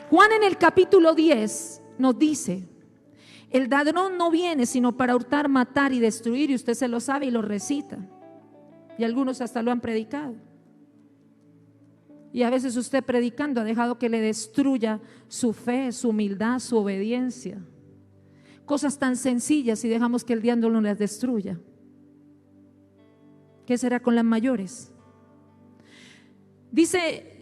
Juan en el capítulo 10 nos dice: el ladrón no viene sino para hurtar, matar y destruir. Y usted se lo sabe y lo recita. Y algunos hasta lo han predicado. Y a veces usted predicando ha dejado que le destruya su fe, su humildad, su obediencia. Cosas tan sencillas y dejamos que el diablo no las destruya. ¿Qué será con las mayores? Dice: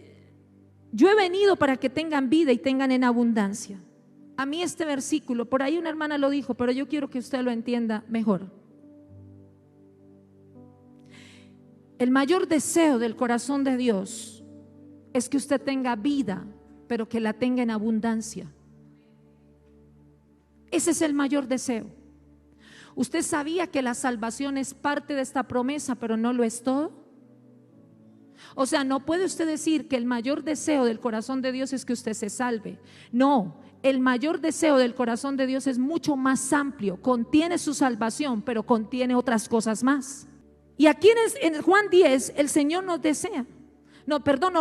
yo he venido para que tengan vida y tengan en abundancia. A mí este versículo, por ahí una hermana lo dijo, pero yo quiero que usted lo entienda mejor. El mayor deseo del corazón de Dios es que usted tenga vida, pero que la tenga en abundancia. Ese es el mayor deseo. ¿Usted sabía que la salvación es parte de esta promesa, pero no lo es todo? O sea, no puede usted decir que el mayor deseo del corazón de Dios es que usted se salve. No, el mayor deseo del corazón de Dios es mucho más amplio. Contiene su salvación, pero contiene otras cosas más. Y aquí en Juan 10 el Señor nos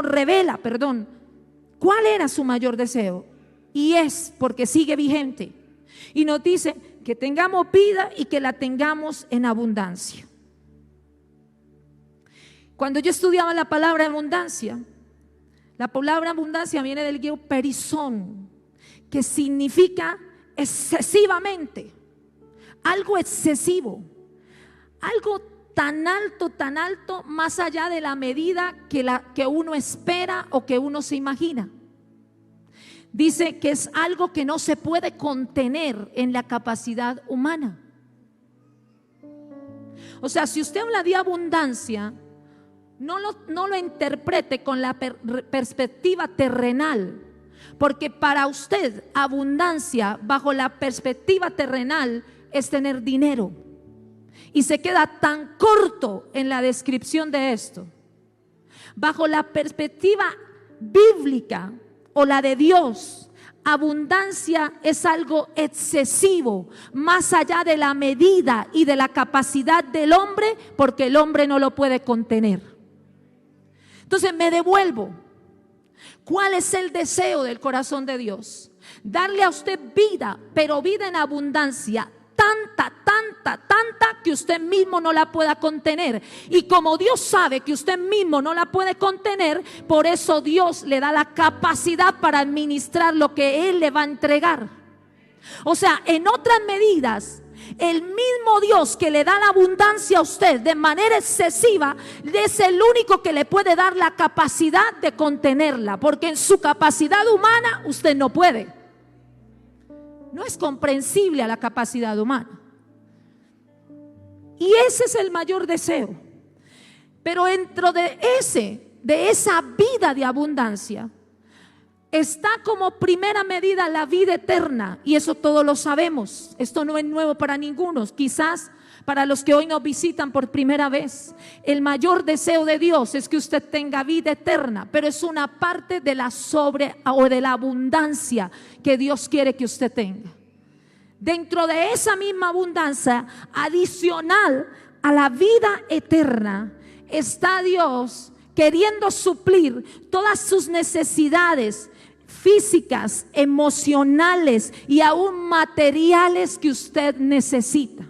revela, cuál era su mayor deseo. Y es porque sigue vigente. Y nos dice que tengamos vida y que la tengamos en abundancia. Cuando yo estudiaba la palabra abundancia viene del griego perizón, que significa excesivamente, algo excesivo, algo tan alto, más allá de la medida que uno espera o que uno se imagina. Dice que es algo que no se puede contener en la capacidad humana. O sea, si usted habla de abundancia, no lo interprete con la perspectiva terrenal, porque para usted abundancia bajo la perspectiva terrenal es tener dinero, y se queda tan corto en la descripción de esto. Bajo la perspectiva bíblica o la de Dios, abundancia es algo excesivo, más allá de la medida y de la capacidad del hombre, porque el hombre no lo puede contener. Entonces me devuelvo. ¿Cuál es el deseo del corazón de Dios? Darle a usted vida, pero vida en abundancia, tanta que usted mismo no la pueda contener. Y como Dios sabe que usted mismo no la puede contener, por eso Dios le da la capacidad para administrar lo que Él le va a entregar. O sea, en otras medidas, el mismo Dios que le da la abundancia a usted de manera excesiva es el único que le puede dar la capacidad de contenerla, porque en su capacidad humana usted no puede. No es comprensible a la capacidad humana. Y ese es el mayor deseo. Pero dentro de esa vida de abundancia está como primera medida la vida eterna. Y eso todos lo sabemos. Esto no es nuevo para ninguno. Quizás para los que hoy nos visitan por primera vez, el mayor deseo de Dios es que usted tenga vida eterna, pero es una parte de la de la abundancia que Dios quiere que usted tenga. Dentro de esa misma abundancia, adicional a la vida eterna, está Dios queriendo suplir todas sus necesidades físicas, emocionales y aún materiales que usted necesita.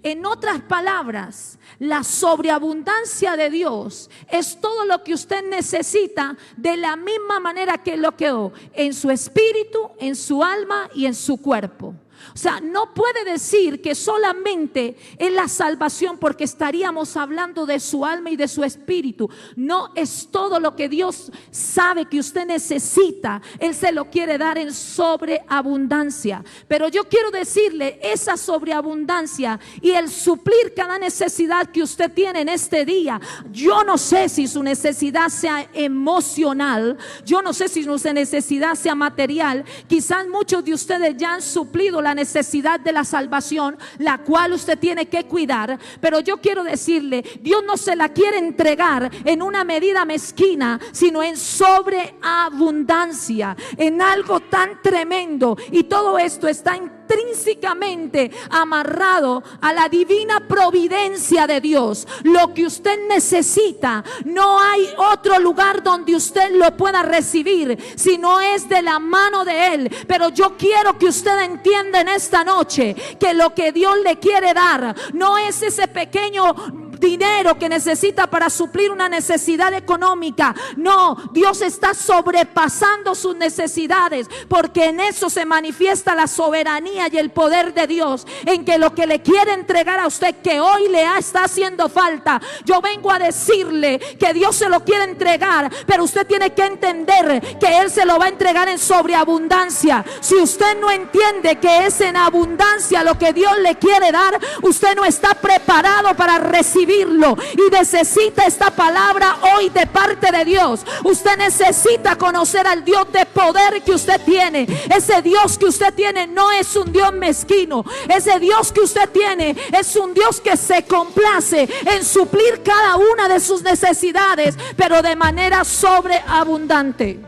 En otras palabras, la sobreabundancia de Dios es todo lo que usted necesita, de la misma manera que lo quedó en su espíritu, en su alma y en su cuerpo. O sea, no puede decir que solamente es la salvación, porque estaríamos hablando de su alma y de su espíritu. No, es todo lo que Dios sabe que usted necesita. Él se lo quiere dar en sobreabundancia. Pero yo quiero decirle, esa sobreabundancia y el suplir cada necesidad que usted tiene en este día, yo no sé si su necesidad sea emocional, yo no sé si su necesidad sea material. Quizás muchos de ustedes ya han suplido la la necesidad de la salvación, la cual usted tiene que cuidar. Pero yo quiero decirle, Dios no se la quiere entregar en una medida mezquina, sino en sobreabundancia, en algo tan tremendo. Y todo esto está intrínsecamente amarrado a la divina providencia de Dios. Lo que usted necesita, no hay otro lugar donde usted lo pueda recibir si no es de la mano de Él. Pero yo quiero que usted entienda en esta noche que lo que Dios le quiere dar no es ese pequeño dinero que necesita para suplir una necesidad económica. No, Dios está sobrepasando sus necesidades, porque en eso se manifiesta la soberanía y el poder de Dios, en que lo que le quiere entregar a usted, que hoy le está haciendo falta, yo vengo a decirle que Dios se lo quiere entregar, pero usted tiene que entender que Él se lo va a entregar en sobreabundancia. Si usted no entiende que es en abundancia lo que Dios le quiere dar, usted no está preparado para recibirlo, y necesita esta palabra hoy de parte de Dios. Usted necesita conocer al Dios de poder que usted tiene. Ese Dios que usted tiene no es un Dios mezquino. Ese Dios que usted tiene es un Dios que se complace en suplir cada una de sus necesidades, pero de manera sobreabundante.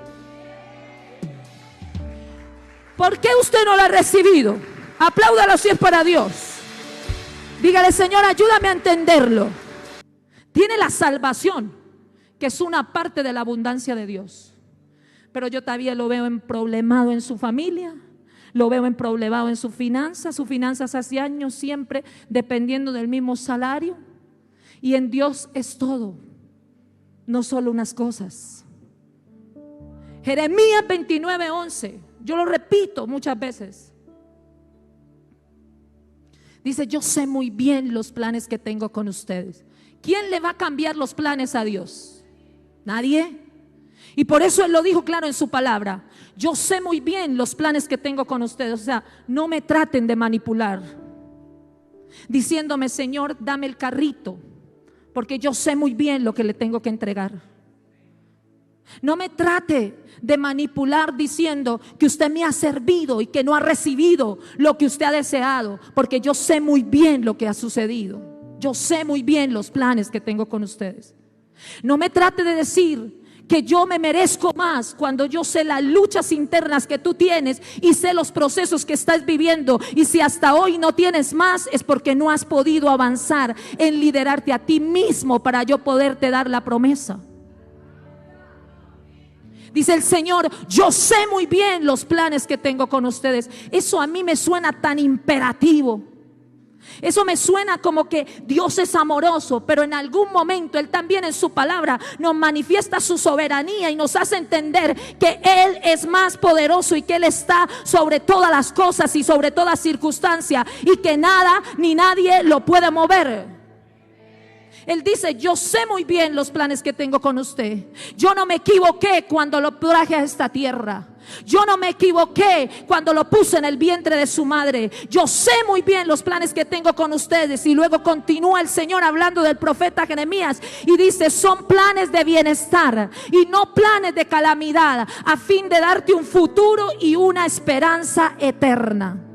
¿Por qué usted no lo ha recibido? Apláudalo si es para Dios. Dígale: Señor, ayúdame a entenderlo. Tiene la salvación, que es una parte de la abundancia de Dios, pero yo todavía lo veo emproblemado en su familia, lo veo emproblemado en sus finanzas hace años siempre dependiendo del mismo salario. Y en Dios es todo, no solo unas cosas. Jeremías 29:11, yo lo repito muchas veces. Dice: yo sé muy bien los planes que tengo con ustedes. ¿Quién le va a cambiar los planes a Dios? Nadie. Y por eso Él lo dijo claro en su palabra: yo sé muy bien los planes que tengo con ustedes. O sea, no me traten de manipular diciéndome: Señor, dame el carrito, porque yo sé muy bien lo que le tengo que entregar. No me trate de manipular diciendo que usted me ha servido y que no ha recibido lo que usted ha deseado, porque yo sé muy bien lo que ha sucedido. Yo sé muy bien los planes que tengo con ustedes. No me trate de decir que yo me merezco más, cuando yo sé las luchas internas que tú tienes y sé los procesos que estás viviendo. Y si hasta hoy no tienes más, es porque no has podido avanzar en liderarte a ti mismo para yo poderte dar la promesa. Dice el Señor: yo sé muy bien los planes que tengo con ustedes. Eso a mí me suena tan imperativo. Eso me suena como que Dios es amoroso, pero en algún momento Él también en su palabra nos manifiesta su soberanía y nos hace entender que Él es más poderoso y que Él está sobre todas las cosas y sobre toda circunstancia, y que nada ni nadie lo puede mover. Él dice: yo sé muy bien los planes que tengo con usted. Yo no me equivoqué cuando lo traje a esta tierra. Yo no me equivoqué cuando lo puse en el vientre de su madre. Yo sé muy bien los planes que tengo con ustedes. Y luego continúa el Señor hablando del profeta Jeremías y dice: son planes de bienestar y no planes de calamidad, a fin de darte un futuro y una esperanza eterna.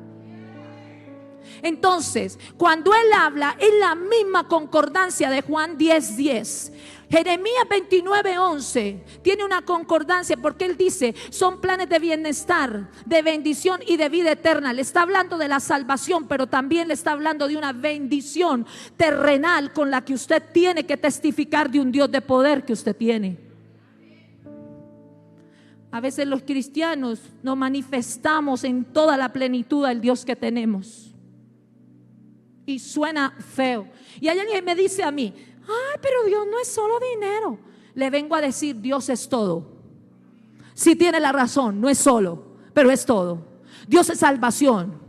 Entonces, cuando Él habla, es la misma concordancia de Juan 10:10. Jeremías 29:11 tiene una concordancia, porque Él dice: son planes de bienestar, de bendición y de vida eterna. Le está hablando de la salvación, pero también le está hablando de una bendición terrenal con la que usted tiene que testificar de un Dios de poder que usted tiene. A veces los cristianos no manifestamos en toda la plenitud al Dios que tenemos. Y suena feo. Y hay alguien que me dice a mí: ay, pero Dios no es solo dinero. Le vengo a decir: Dios es todo. Sí tiene la razón, no es solo, pero es todo. Dios es salvación,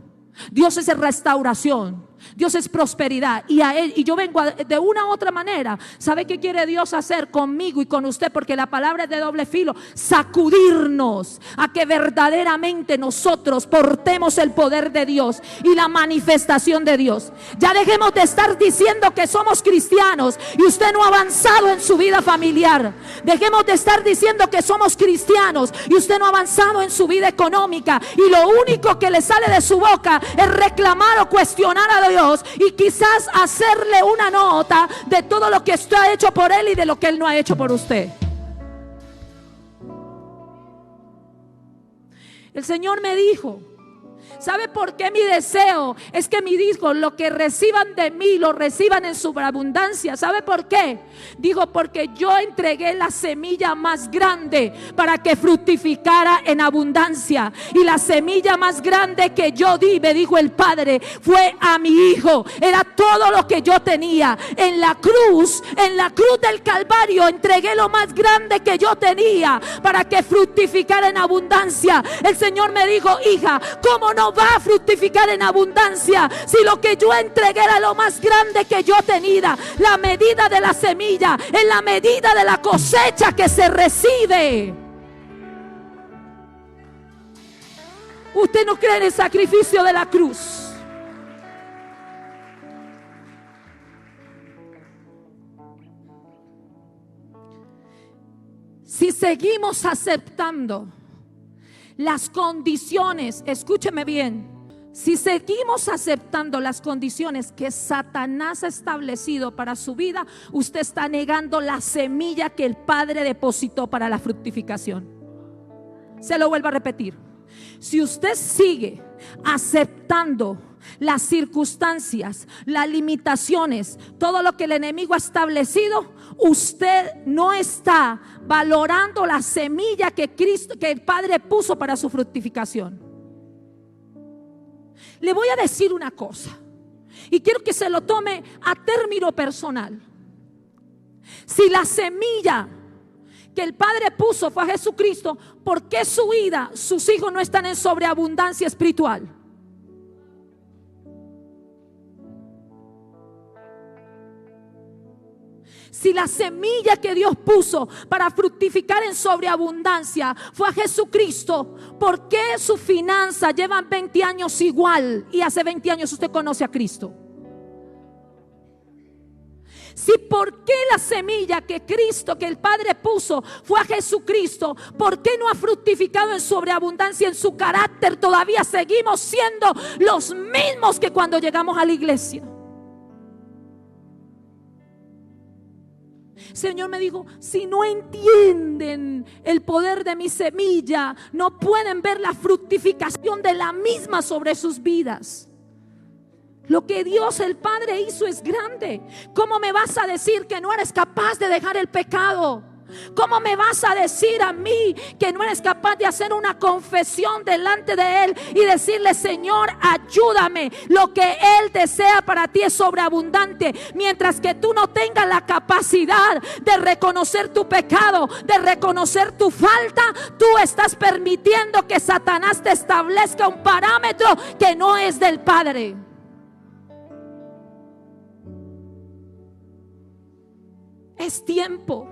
Dios es restauración, Dios es prosperidad y a Él, y yo vengo de una u otra manera. ¿Sabe qué quiere Dios hacer conmigo y con usted? Porque la palabra es de doble filo. Sacudirnos a que verdaderamente nosotros portemos el poder de Dios y la manifestación de Dios. Ya dejemos de estar diciendo que somos cristianos y usted no ha avanzado en su vida familiar. Dejemos de estar diciendo que somos cristianos y usted no ha avanzado en su vida económica, y lo único que le sale de su boca es reclamar o cuestionar a Dios y quizás hacerle una nota de todo lo que usted ha hecho por Él y de lo que Él no ha hecho por usted. El Señor me dijo, ¿sabe por qué mi deseo es que mis hijos lo que reciban de mí lo reciban en sobreabundancia? ¿Sabe por qué? Digo, porque yo entregué la semilla más grande para que fructificara en abundancia. Y la semilla más grande que yo di, me dijo el Padre, fue a mi hijo. Era todo lo que yo tenía. En la cruz del Calvario, entregué lo más grande que yo tenía para que fructificara en abundancia. El Señor me dijo, hija, ¿cómo no va a fructificar en abundancia si lo que yo entregué era lo más grande que yo tenía? La medida de la semilla es la medida de la cosecha que se recibe. Usted no cree en el sacrificio de la cruz. Si seguimos aceptando las condiciones, escúcheme bien, si seguimos aceptando las condiciones que Satanás ha establecido para su vida, usted está negando la semilla que el Padre depositó para la fructificación. Se lo vuelvo a repetir. Si usted sigue aceptando las circunstancias, las limitaciones, todo lo que el enemigo ha establecido, usted no está valorando la semilla que el Padre puso para su fructificación. Le voy a decir una cosa y quiero que se lo tome a término personal. Si la semilla que el Padre puso fue a Jesucristo, ¿por qué su vida, sus hijos no están en sobreabundancia espiritual? Si la semilla que Dios puso para fructificar en sobreabundancia fue a Jesucristo, ¿por qué sus finanzas llevan 20 años igual y hace 20 años usted conoce a Cristo? Si por qué la semilla que el Padre puso fue a Jesucristo, ¿por qué no ha fructificado en sobreabundancia en su carácter? Todavía seguimos siendo los mismos que cuando llegamos a la iglesia. Señor me dijo, si no entienden el poder de mi semilla, no pueden ver la fructificación de la misma sobre sus vidas. Lo que Dios el Padre hizo es grande. ¿Cómo me vas a decir que no eres capaz de dejar el pecado? ¿Cómo me vas a decir a mí que no eres capaz de hacer una confesión delante de Él y decirle, Señor, ayúdame? Lo que Él desea para ti es sobreabundante. Mientras que tú no tengas la capacidad de reconocer tu pecado, de reconocer tu falta, tú estás permitiendo que Satanás te establezca un parámetro que no es del Padre. Es tiempo.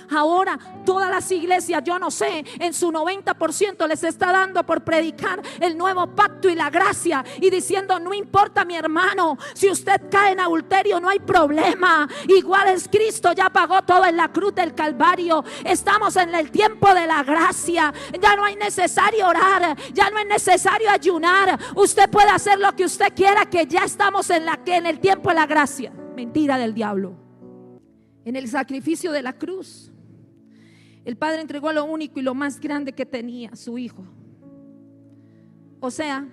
Ahora todas las iglesias, yo no sé, en su 90% les está dando por predicar el nuevo pacto y la gracia y diciendo, no importa mi hermano, si usted cae en adulterio no hay problema, igual es Cristo, ya pagó todo en la cruz del Calvario. Estamos en el tiempo de la gracia, ya no es necesario orar, ya no es necesario ayunar, usted puede hacer lo que usted quiera, que ya estamos en el tiempo de la gracia. Mentira del diablo. En el sacrificio de la cruz, el Padre entregó lo único y lo más grande que tenía, su Hijo. O sea,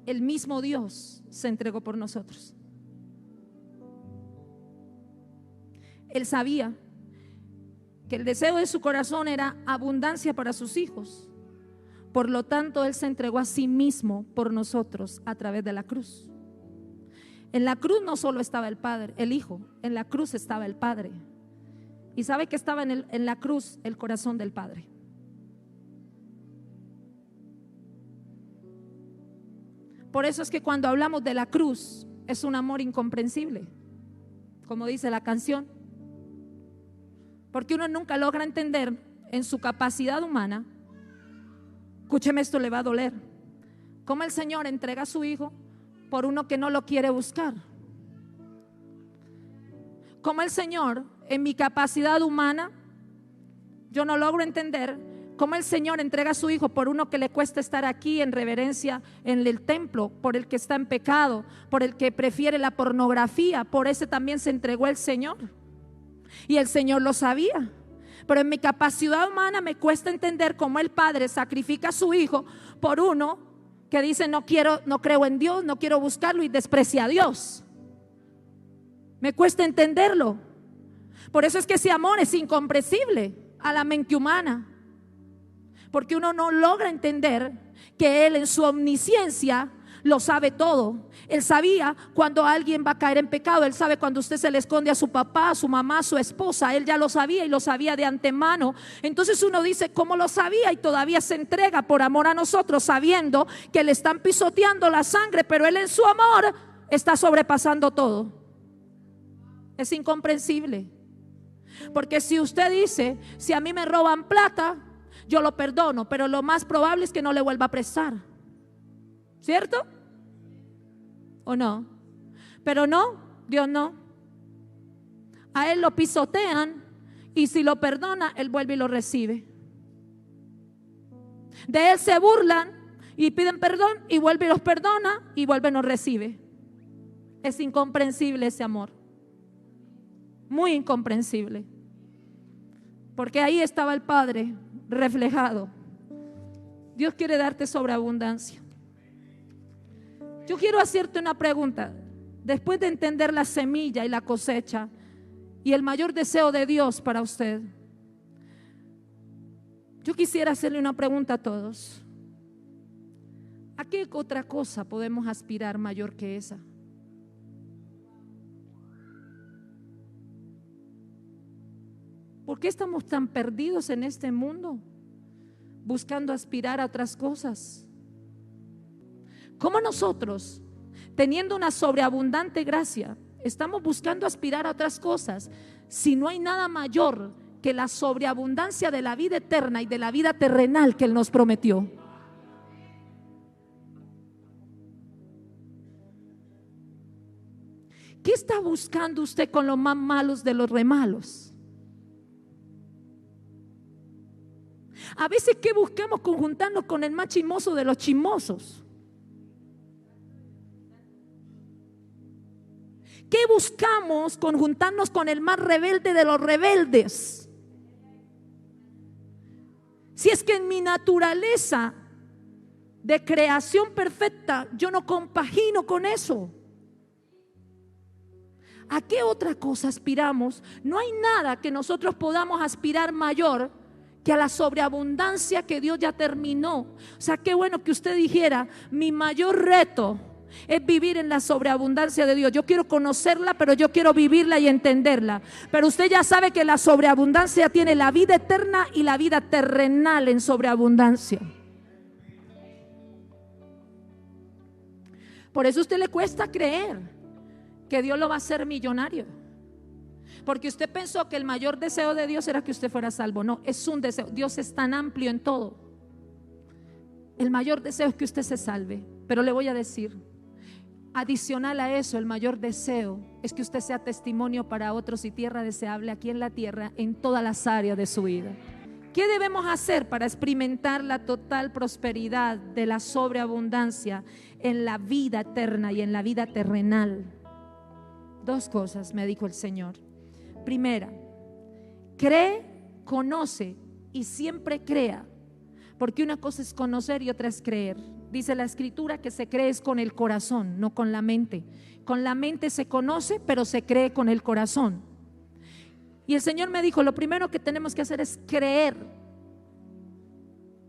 el mismo Dios se entregó por nosotros. Él sabía que el deseo de su corazón era abundancia para sus hijos. Por lo tanto, Él se entregó a sí mismo por nosotros a través de la cruz. En la cruz no solo estaba el Padre, el Hijo, en la cruz estaba el Padre. ¿Y sabe que estaba en la cruz? El corazón del Por eso es que cuando hablamos de la cruz, es un amor incomprensible, como dice la canción. Porque uno nunca logra entender en su capacidad humana, escúcheme, esto le va a doler, cómo el Señor entrega a su hijo por uno que no lo quiere buscar. Cómo el Señor, en mi capacidad humana, yo no logro entender cómo el Señor entrega a su hijo por uno que le cuesta estar aquí en reverencia en el templo, por el que está en pecado, por el que prefiere la pornografía. Por ese también se entregó el Señor, y el Señor lo sabía. Pero en mi capacidad humana me cuesta entender cómo el Padre sacrifica a su hijo por uno que dice no creo en Dios, no quiero buscarlo, y desprecia a Dios. Me cuesta entenderlo. Por eso es que ese amor es incomprensible a la mente humana, porque uno no logra entender que Él en su omnisciencia lo sabe todo. Él sabía cuando alguien va a caer en pecado. Él sabe cuando usted se le esconde a su papá, a su mamá, a su esposa. Él ya lo sabía, y lo sabía de antemano. Entonces uno dice, ¿cómo lo sabía? Y todavía se entrega por amor a nosotros, sabiendo que le están pisoteando la sangre, pero Él en su amor está sobrepasando todo. Es incomprensible. Porque si usted dice, si a mí me roban plata, yo lo perdono, pero lo más probable es que no le vuelva a prestar, ¿cierto? ¿O no? Pero no, Dios no. A Él lo pisotean, y si lo perdona, Él vuelve y lo recibe. De Él se burlan y piden perdón, y vuelve y los perdona, y vuelve y los recibe. Es incomprensible ese amor, muy incomprensible, porque ahí estaba el Padre reflejado. Dios quiere darte sobreabundancia. Yo quiero hacerte una pregunta. Después de entender la semilla y la cosecha y el mayor deseo de Dios para usted, yo quisiera hacerle una pregunta a todos. ¿A qué otra cosa podemos aspirar mayor que esa? ¿Por qué estamos tan perdidos en este mundo, buscando aspirar a otras cosas? ¿Cómo nosotros, teniendo una sobreabundante gracia, estamos buscando aspirar a otras cosas si no hay nada mayor que la sobreabundancia de la vida eterna y de la vida terrenal que Él nos prometió? ¿Qué está buscando usted con los más malos de los remalos? A veces, ¿qué buscamos? Conjuntarnos con el más chismoso de los chismosos. ¿Qué buscamos? Conjuntarnos con el más rebelde de los rebeldes. Si es que en mi naturaleza de creación perfecta yo no compagino con eso, ¿a qué otra cosa aspiramos? No hay nada que nosotros podamos aspirar mayor que a la sobreabundancia que Dios ya terminó. O sea, qué bueno que usted dijera, mi mayor reto es vivir en la sobreabundancia de Dios. Yo quiero conocerla, pero yo quiero vivirla y entenderla. Pero usted ya sabe que la sobreabundancia tiene la vida eterna y la vida terrenal en sobreabundancia. Por eso a usted le cuesta creer que Dios lo va a hacer millonario, porque usted pensó que el mayor deseo de Dios era que usted fuera salvo. No, es un deseo. Dios es tan amplio en todo. El mayor deseo es que usted se salve. Pero le voy a decir, adicional a eso, el mayor deseo es que usted sea testimonio para otros y tierra deseable aquí en la tierra, en todas las áreas de su vida. ¿Qué debemos hacer para experimentar la total prosperidad de la sobreabundancia en la vida eterna y en la vida terrenal? Dos cosas me dijo el Señor. Primera, cree, conoce y siempre crea, porque una cosa es conocer y otra es creer. Dice la Escritura que se cree es con el corazón, no con la mente. Con la mente se conoce, pero se cree con el corazón. Y el Señor me dijo, lo primero que tenemos que hacer es creer,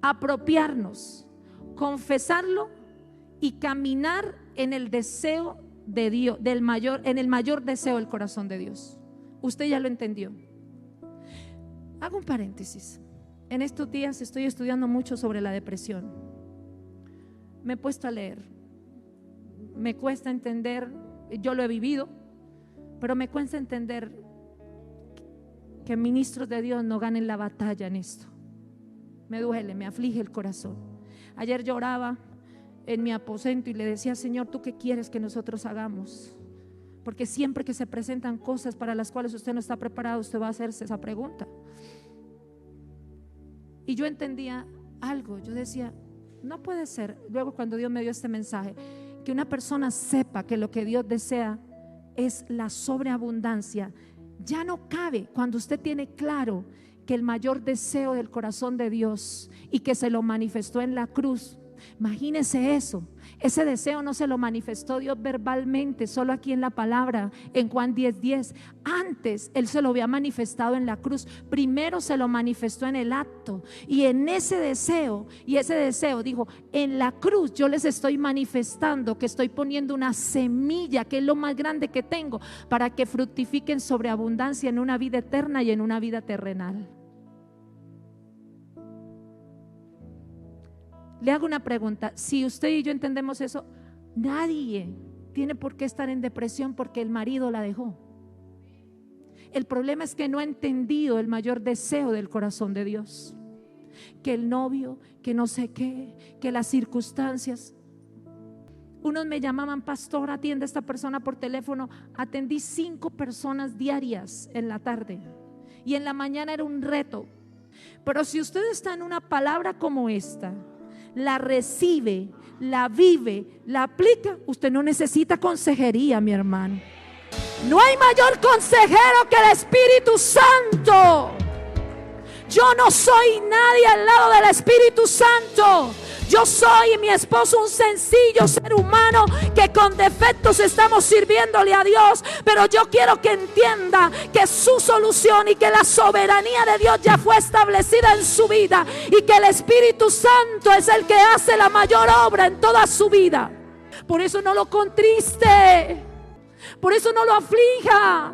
apropiarnos, confesarlo y caminar en el deseo de Dios, en el mayor deseo del corazón de Dios. Usted ya lo entendió. Hago un paréntesis. En estos días estoy estudiando mucho sobre la depresión. Me he puesto a leer me cuesta entender, yo lo he vivido, pero me cuesta entender que ministros de Dios no ganen la batalla en esto. Me duele, me aflige el corazón. Ayer lloraba en mi aposento y le decía: Señor, ¿tú qué quieres que nosotros hagamos? Porque siempre que se presentan cosas para las cuales usted no está preparado, usted va a hacerse esa pregunta. Y yo entendía algo, yo decía: no puede ser, luego cuando Dios me dio este mensaje, que una persona sepa que lo que Dios desea es la sobreabundancia. Ya no cabe cuando usted tiene claro que el mayor deseo del corazón de Dios y que se lo manifestó en la cruz. Imagínese eso. Ese deseo no se lo manifestó Dios verbalmente, solo aquí en la palabra, en Juan 10:10. Antes Él se lo había manifestado en la cruz. Primero se lo manifestó en el acto. Y en ese deseo, dijo: en la cruz yo les estoy manifestando que estoy poniendo una semilla, que es lo más grande que tengo, para que fructifiquen sobreabundancia en una vida eterna y en una vida terrenal. Le hago una pregunta: si usted y yo entendemos eso, nadie tiene por qué estar en depresión porque el marido la dejó. El problema es que no ha entendido el mayor deseo del corazón de Dios, que el novio, que no sé qué, que las circunstancias. Unos me llamaban: pastor, atiende a esta persona por teléfono. Atendí 5 personas diarias en la tarde, y en la mañana era un reto. Pero si usted está en una palabra como esta, la recibe, la vive, la aplica, usted no necesita consejería, mi hermano. No hay mayor consejero que el Espíritu Santo. Yo no soy nadie al lado del Espíritu Santo. Yo soy y mi esposo un sencillo ser humano que con defectos estamos sirviéndole a Dios, pero yo quiero que entienda que su solución y que la soberanía de Dios ya fue establecida en su vida, y que el Espíritu Santo es el que hace la mayor obra en toda su vida. Por eso no lo contriste, por eso no lo aflija.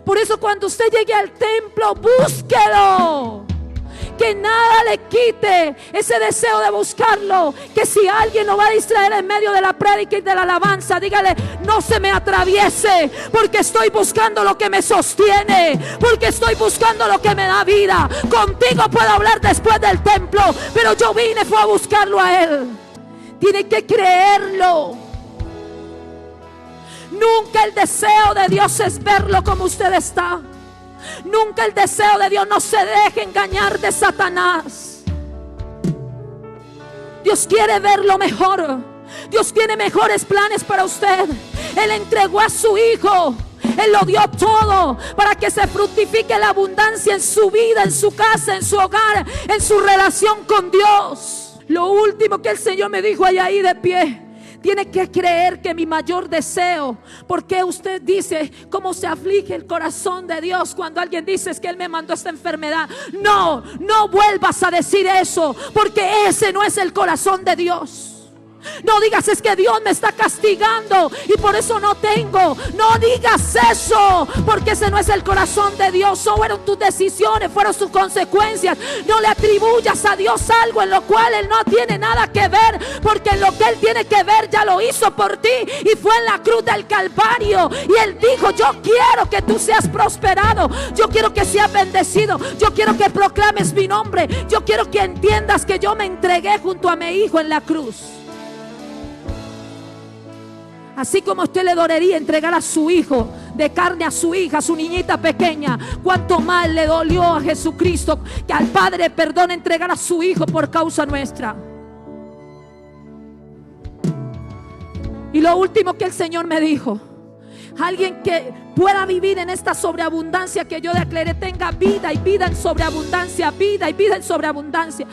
Por eso cuando usted llegue al templo, búsquelo. Que nada le quite ese deseo de buscarlo. Que si alguien lo va a distraer en medio de la prédica y de la alabanza, dígale: no se me atraviese, porque estoy buscando lo que me sostiene, porque estoy buscando lo que me da vida. Contigo puedo hablar después del templo, pero yo fue a buscarlo a Él. Tiene que creerlo. Nunca el deseo de Dios es verlo como usted está. Nunca el deseo de Dios, no se deje engañar de Satanás. Dios quiere ver lo mejor. Dios tiene mejores planes para usted. Él entregó a su Hijo. Él lo dio todo para que se fructifique la abundancia en su vida, en su casa, en su hogar, en su relación con Dios. Lo último que el Señor me dijo allá ahí de pie: tiene que creer que mi mayor deseo. Porque usted dice: ¿cómo se aflige el corazón de Dios cuando alguien dice: es que Él me mandó esta enfermedad? No, no vuelvas a decir eso, porque ese no es el corazón de Dios. No digas: es que Dios me está castigando y por eso no tengo. No digas eso, porque ese no es el corazón de Dios. Fueron tus decisiones, fueron sus consecuencias. No le atribuyas a Dios algo en lo cual Él no tiene nada que ver, porque lo que Él tiene que ver ya lo hizo por ti, y fue en la cruz del Calvario. Y Él dijo: yo quiero que tú seas prosperado, yo quiero que seas bendecido, yo quiero que proclames mi nombre, yo quiero que entiendas que yo me entregué junto a mi Hijo en la cruz. Así como usted le dolería entregar a su hijo de carne, a su hija, a su niñita pequeña, cuánto más le dolió a Jesucristo que al Padre perdone entregar a su Hijo por causa nuestra. Y lo último que el Señor me dijo: alguien que pueda vivir en esta sobreabundancia que yo declaré, tenga vida y vida en sobreabundancia, vida y vida en sobreabundancia.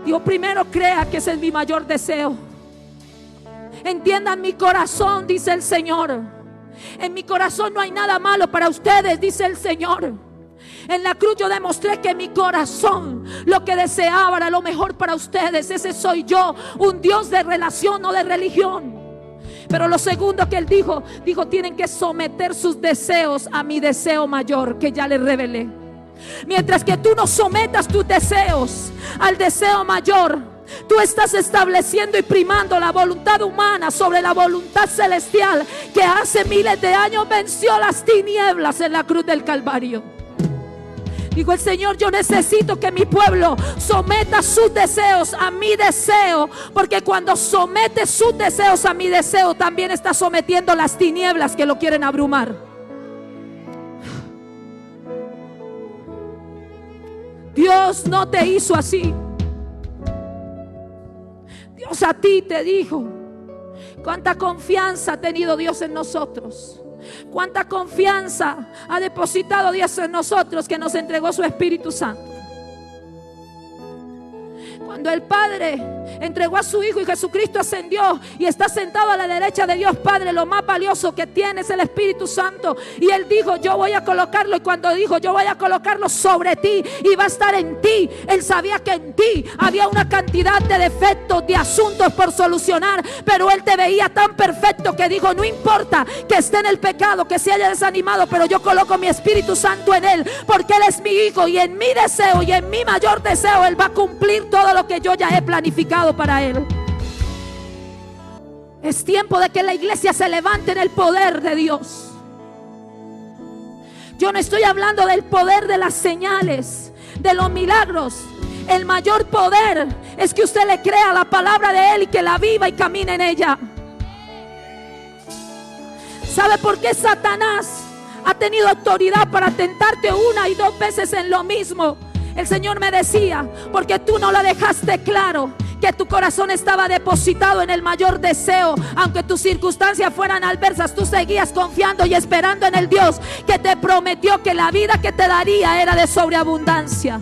Digo, primero crea que ese es mi mayor deseo. Entiendan mi corazón, dice el Señor. En mi corazón no hay nada malo para ustedes, dice el Señor. En la cruz yo demostré que mi corazón lo que deseaba era lo mejor para ustedes. Ese soy yo, un Dios de relación, no de religión. Pero lo segundo que Él dijo, tienen que someter sus deseos a mi deseo mayor que ya les revelé. Mientras que tú no sometas tus deseos al deseo mayor, Tú estás estableciendo y primando la voluntad humana sobre la voluntad celestial, que hace miles de años venció las tinieblas en la cruz del Calvario. Dijo el Señor: yo necesito que mi pueblo someta sus deseos a mi deseo, porque cuando somete sus deseos a mi deseo, también está sometiendo las tinieblas que lo quieren abrumar. Dios no te hizo así. Dios a ti te dijo. Cuánta confianza ha tenido Dios en nosotros. Cuánta confianza ha depositado Dios en nosotros, que nos entregó su Espíritu Santo. Cuando el Padre entregó a su Hijo y Jesucristo ascendió y está sentado a la derecha de Dios Padre, lo más valioso que tiene es el Espíritu Santo. Y Él dijo: yo voy a colocarlo. Y cuando dijo: yo voy a colocarlo sobre ti y va a estar en ti, Él sabía que en ti había una cantidad de defectos, de asuntos por solucionar, pero Él te veía tan perfecto que dijo: no importa que esté en el pecado, que se haya desanimado, pero yo coloco mi Espíritu Santo en Él, porque Él es mi Hijo, y en mi deseo y en mi mayor deseo Él va a cumplir todo lo que yo ya he planificado para Él. Es tiempo de que la iglesia se levante en el poder de Dios. Yo no estoy hablando del poder de las señales, de los milagros. El mayor poder es que usted le crea la palabra de Él y que la viva y camine en ella. ¿Sabe por qué Satanás ha tenido autoridad para tentarte una y dos veces en lo mismo? El Señor me decía: porque tú no lo dejaste claro, que tu corazón estaba depositado en el mayor deseo. Aunque tus circunstancias fueran adversas, tú seguías confiando y esperando en el Dios que te prometió que la vida que te daría era de sobreabundancia.